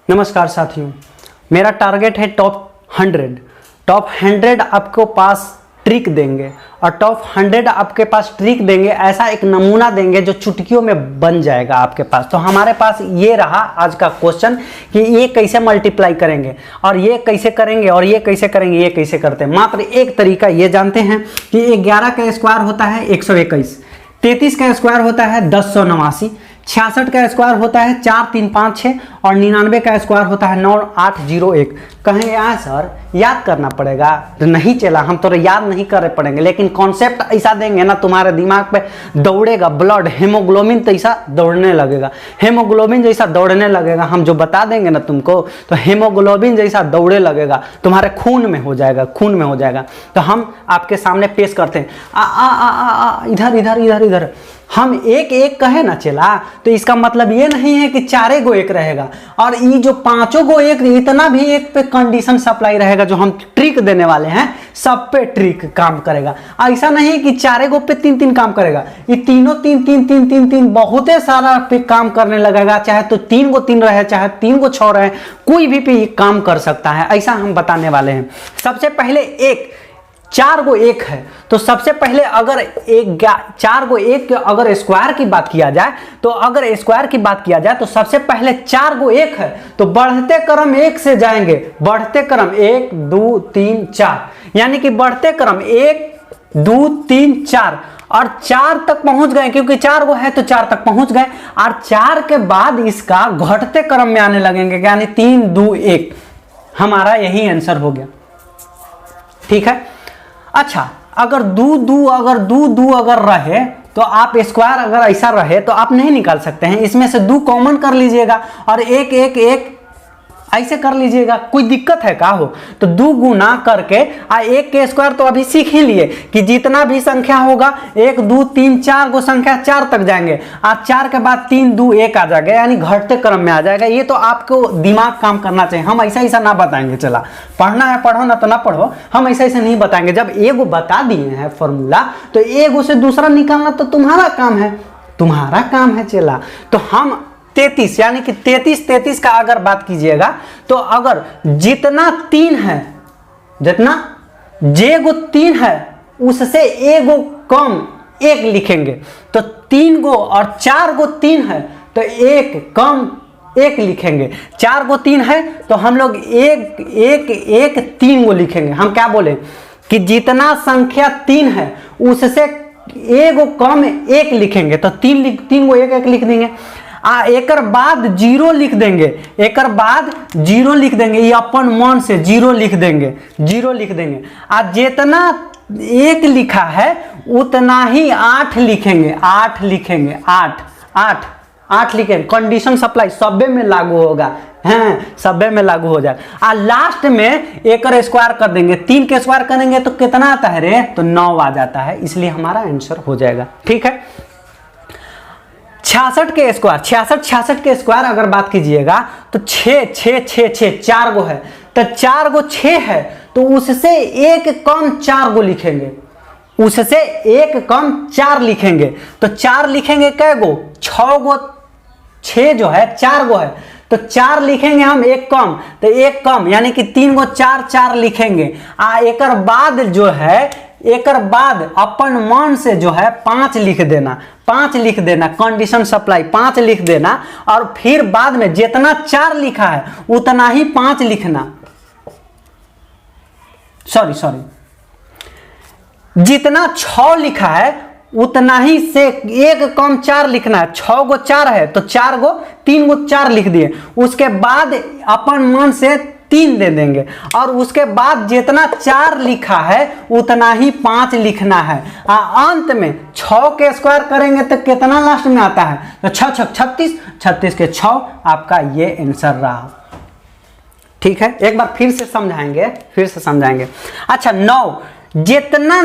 नमस्कार साथियों, मेरा टारगेट है टॉप 100 आपको पास ट्रिक देंगे और टॉप 100 आपके पास ट्रिक देंगे, ऐसा एक नमूना देंगे जो चुटकियों में बन जाएगा आपके पास। तो हमारे पास ये रहा आज का क्वेश्चन कि ये कैसे मल्टीप्लाई करेंगे और ये कैसे करेंगे और ये कैसे करेंगे, ये कैसे करते हैं। मात्र एक तरीका ये जानते हैं कि 11 का स्क्वायर होता है 121, 33 का स्क्वायर होता है 1089, 66 का स्क्वायर होता है 4356 और 99 का स्क्वायर होता है 9801। कहेंगे यहाँ सर याद करना पड़ेगा, तो नहीं चला, हम तो याद नहीं कर पड़ेंगे, लेकिन कॉन्सेप्ट ऐसा देंगे ना तुम्हारे दिमाग पे दौड़ेगा ब्लड, हेमोग्लोबिन जैसा दौड़ने लगेगा, हेमोग्लोबिन जैसा दौड़ने लगेगा। हम जो बता देंगे ना तुमको तो हेमोग्लोबिन जैसा दौड़े लगेगा, तुम्हारे खून में हो जाएगा, खून में हो जाएगा। तो हम आपके सामने पेश करते हैं इधर इधर इधर इधर, हम एक एक कहे ना चला, तो इसका मतलब ये नहीं है कि चारे गो एक रहेगा और ये जो पांचों गो एक, इतना भी एक पे कंडीशन सप्लाई रहेगा। जो हम ट्रिक देने वाले हैं सब पे ट्रिक काम करेगा। ऐसा नहीं कि चारे गो पे 3 काम करेगा, ये तीनों 3 बहुत सारा पे काम करने लगेगा। चाहे तो 3 गो 3 रहे, चाहे 3 गो 6 रहे, कोई भी पे काम कर सकता है, ऐसा हम बताने वाले हैं। सबसे पहले 4 गो 1 है, तो सबसे पहले अगर 4 गो 1 के अगर स्क्वायर की बात किया जाए, तो अगर स्क्वायर की बात किया जाए तो सबसे पहले 4 गो 1 है, तो बढ़ते क्रम 1 से जाएंगे, बढ़ते क्रम 1 2 3 4, यानी कि बढ़ते क्रम 1 2 3 4 और 4 तक पहुंच गए, क्योंकि 4 गो है तो 4 तक पहुंच गए। और 4 के बाद इसका घटते क्रम में आने लगेंगे, यानी 3 2 1। हमारा यही आंसर हो गया, ठीक है। अच्छा, अगर दू अगर रहे तो आप स्क्वायर अगर ऐसा रहे तो आप नहीं निकाल सकते हैं, इसमें से 2 कॉमन कर लीजिएगा और 1 1 1 ऐसे कर लीजिएगा। कोई दिक्कत है का हो? तो 2 गुना करके 1 के स्क्वायर तो अभी सीख ही लिए कि जितना भी संख्या होगा 1 2 3 4 गो संख्या 4 तक जाएंगे और 4 के बाद 3 2 1 आ जाएगा, यानी घटते क्रम में आ जाएगा। ये तो आपको दिमाग काम करना चाहिए, हम ऐसा ना बताएंगे। चला पढ़ना है पढ़ो, ना तो ना पढ़ो, हम ऐसा नहीं बताएंगे। जब एगो बता दिए हैं फॉर्मूला तो एगो से दूसरा निकालना तो तुम्हारा काम है, तुम्हारा काम है। चला तो हम 33 यानी कि 33 का अगर बात कीजिएगा तो अगर जितना 3 है, जितना जे गो 3 है उससे एगो कम 1 लिखेंगे, तो 3 गो और 4 गो 3 है तो 1 कम 1 लिखेंगे। 4 गो 3 है तो हम लोग 1 3 गो लिखेंगे। हम क्या बोले कि जितना संख्या 3 है उससे एगो कम 1 लिखेंगे, तो 3 गो 1 1 लिख देंगे। एक बाद 0 लिख देंगे, एक बाद 0 लिख देंगे, ये अपन मन से 0 लिख देंगे, 0 लिख देंगे। आज जितना 1 लिखा है उतना ही 8 लिखेंगे, 8 लिखेंगे, 8 लिखेंगे। कंडीशन सप्लाई सब्बे में लागू होगा, हैं सब्बे में लागू हो जाए। और लास्ट में 1 का स्क्वायर कर देंगे, 3 के स्क्वायर करेंगे तो कितना आता है रे? तो 9 आ जाता है, इसलिए हमारा आंसर हो जाएगा, ठीक है। 66 के स्क्वायर, 66 के स्क्वायर अगर बात कीजिएगा तो 6 4 गो है, तो 4 गो 6 है तो उससे 1 कम 4 गो लिखेंगे, उससे 1 कम 4 लिखेंगे। तो 4 लिखेंगे कै गो? 6 गो, 6 जो है 4 गो है तो 4 लिखेंगे हम 1 कम, तो 1 कम यानी कि 3 गो 4 लिखेंगे। एक बाद जो है, एक बाद अपन मन से जो है 5 लिख देना, 5 लिख देना, कंडीशन सप्लाई 5 लिख देना और फिर बाद में जितना 4 लिखा है उतना ही 5 लिखना। सॉरी, जितना 6 लिखा है उतना ही से 1 कम 4 लिखना है। 6 गो 4 है तो 4 गो 3 गो 4 लिख दिए, उसके बाद अपन मन से 3 दे देंगे और उसके बाद जितना 4 लिखा है उतना ही 5 लिखना है। अंत में 6 के स्क्वायर करेंगे तो कितना लास्ट में आता है? तो 6 36, 36 के 6 आपका ये आंसर रहा, ठीक है। एक बार फिर से समझाएंगे, अच्छा 9, जितना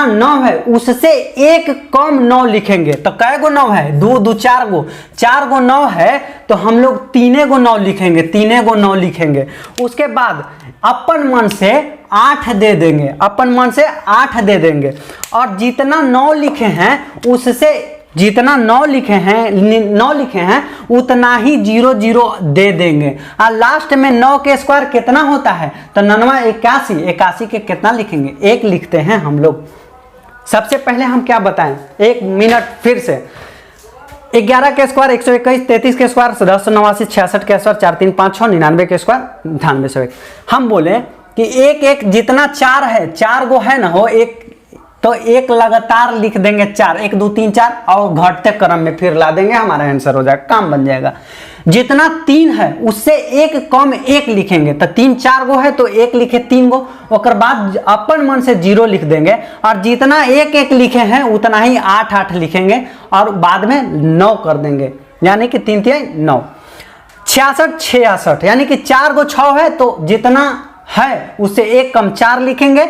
9 है उससे 1 कम 9 लिखेंगे, तो कै गो 9 है? 2 2 4 गो, 4 गो 9 है तो हम लोग 3 गो 9 लिखेंगे, 3 गो 9 लिखेंगे। उसके बाद अपन मन से 8 दे देंगे, अपन मन से 8 दे देंगे और जितना 9 लिखे हैं उससे जितना 9 लिखे हैं उतना ही 0 0 दे देंगे। और लास्ट में 9 के स्क्वायर कितना होता है, तो 9 81, 81 के कितना लिखेंगे, 1 लिखते हैं हम लोग। सबसे पहले हम क्या बताएं, 1 मिनट फिर से। 11 के स्क्वायर 121, 33 के स्क्वायर 1089, 66 के स्क्वायर 4 3 5 6, 99 के स्क्वायर 9801। हम बोले कि एक एक जितना 4 है, 4 गो है ना हो एक, तो एक लगातार लिख देंगे 4, 1 2 3 4 और घटते क्रम में फिर ला देंगे, हमारा आंसर हो जाएगा, काम बन जाएगा। जितना 3 है उससे एक कम 1 लिखेंगे, तो 3 4 गो है तो 1 लिखे 3 गो, और बाद अपन मन से 0 लिख देंगे। और जितना 1 1 लिखे हैं उतना ही 8 8 लिखेंगे और बाद में 9 कर देंगे, यानी कि 3 3 9। 66 66 यानी कि 4 गो 6 है तो जितना है उससे 1 कम 4 लिखेंगे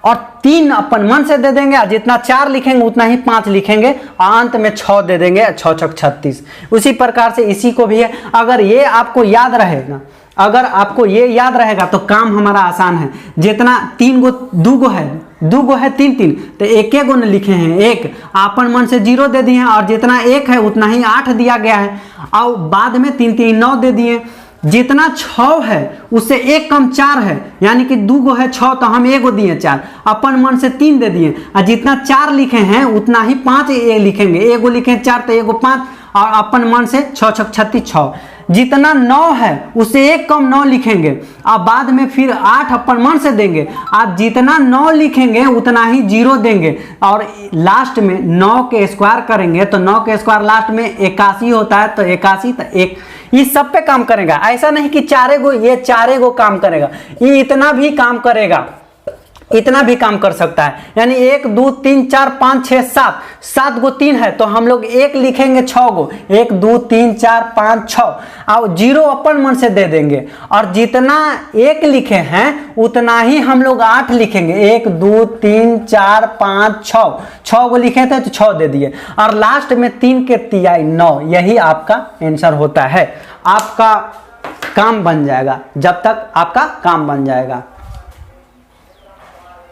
और 3 अपन मन से दे देंगे, और जितना 4 लिखेंगे उतना ही 5 लिखेंगे और अंत में 6 दे देंगे, 6 6 36। उसी प्रकार से इसी को भी है। अगर ये आपको याद रहेगा, अगर आपको ये याद रहेगा तो काम हमारा आसान है। जितना 3 गो 2 गो है, 2 गो है 3 3, तो 1 1 गो न लिखे हैं, 1 अपन मन से 0 दे दिए हैं, और जितना 1 है उतना ही 8 दिया गया है, और बाद में 3 3 9 दे दिए। जितना 6 है उससे 1 कम 4 है, यानी कि 2 गो है 6 तो हम 1 गो दिए 4, अपन मन से 3 दे दिए, और जितना 4 लिखे हैं उतना ही 5 लिखेंगे, 1 गो लिखे 4 तो 1 गो 5, और अपन मन से 6 6 36 6। जितना 9 है उससे 1 कम 9 लिखेंगे और बाद में फिर 8 अपन मन से देंगे, आप जितना 9 लिखेंगे उतना ही 0 देंगे, और लास्ट में 9 के स्क्वायर करेंगे तो 9 के स्क्वायर लास्ट में 81 होता है, तो 81 तो 1। इस सब पे काम करेगा, ऐसा नहीं कि 4 गो, ये 4 गो काम करेगा, ये इतना भी काम करेगा, इतना भी काम कर सकता है। यानी 1 2 3 4 5 6 7, 7 गो 3 है तो हम लोग 1 लिखेंगे 6 गो, 1 2 3 4 5 6, और 0 अपन मन से दे देंगे, और जितना 1 लिखे हैं उतना ही हम लोग 8 लिखेंगे, 1 2 3 4 5 6, 6 गो लिखे थे तो 6 दे दिए, और लास्ट में 3 के 3 9। यही आपका आंसर होता है। आपका काम बन जाएगा, जब तक आपका काम बन जाएगा।